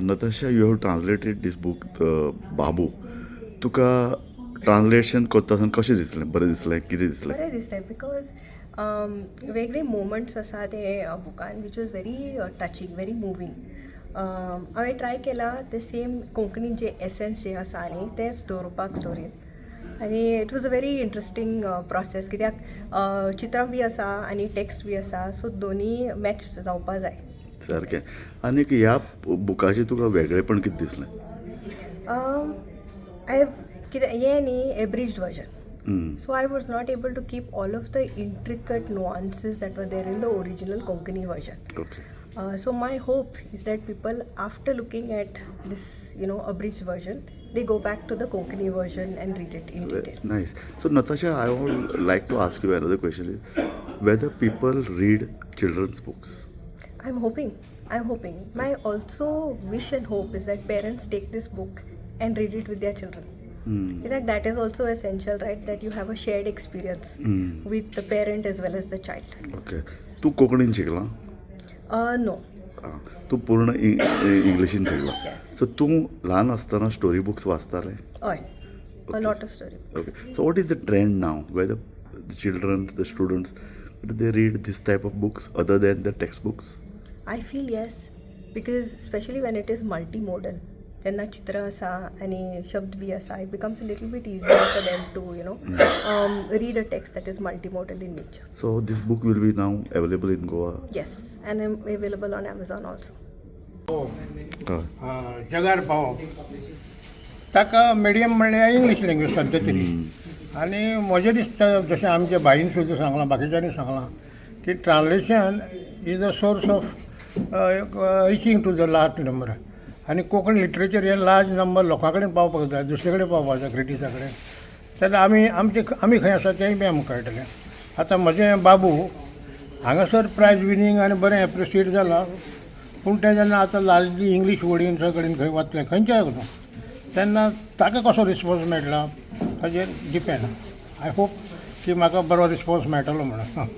Natasha, you have translated this book, the Babu. तुका translation करता आसतना कशें दिसलें? बरें दिसलें? कितें दिसलें? बरें दिसलें बिकॉज वेगळे मोमेंट्स आसा ते बुकान वीच was very touching very moving. हांवें ट्राय केला ते सेम कोंकणीन जे एसेन्स जे आसा न्ही तेच दवरपाक स्टोरीन. आनी it was a very interesting process कित्याक चित्रां बी आसा आनी टेक्स्ट बी आसा सो दोनी मॅच जावपा जाय. सारकें. आनी ह्या बुकाचें तुका वेगळेपण कितें दिसलें? कित्याक हें न्ही abridged version. So I was not able to keep all of the intricate nuances that were there in the original Konkani version. Okay. So my hope is that people, after looking at this, abridged version, they go back to the Konkani version and read it in detail. Nice. So Natasha, I would like to ask you another question: is whether people read children's books? I'm hoping. My also wish and hope is that parents take this book and read it with their children. That is also essential, right? That you have a shared experience with the parent as well as the child. Okay. तू कोंकणीन शिकला? No. तू पूर्ण इंग्लिशीन शिकला? Yes. सो तू ल्हान आसतना स्टोरी बुक्स वाचताले? Oy. A lot of story books. Okay. So what is the trend now? Whether the children, the students, do they read this type of books other than the textbooks? I feel yes, because especially when it is multimodal. जेन्ना चित्रां आसा आनी शब्द B आसा, it becomes a little bit easier for them to read a text that is multimodal in nature. So this book will be now available in Goa? Yes, and available on Amazon also. जगार पावप ताका medium म्हणल्यार English language सद्या तरी. आनी म्हजें दिसता जशें आमच्या भाईन सुद्दां सांगलां बाकीच्यांनी सांगलां की translation is a source of reaching to the large number. आनी कोंकणी लिटरेचर हें लार्ज नंबर लोकां कडेन पावपाक जाय, दुसरे कडेन पावपाक जाय, क्रिटिसा कडेन. तेन्ना आमी खंय आसा तेंय बी आमकां कळटलें. आतां म्हजें बाबू हांगासर प्रायज विनींग आनी बरें एप्रिशिएट जालां, पूण तें जेन्ना आतां लार्जली इंग्लीश वडीन सगळें खंय वाचलें खंयच्याय हातून तेन्ना ताका कसो रिस्पॉन्स मेळटलो ताजेर डिपेंड. आय होप की म्हाका बरो रिस्पॉन्स मेळटलो म्हणून.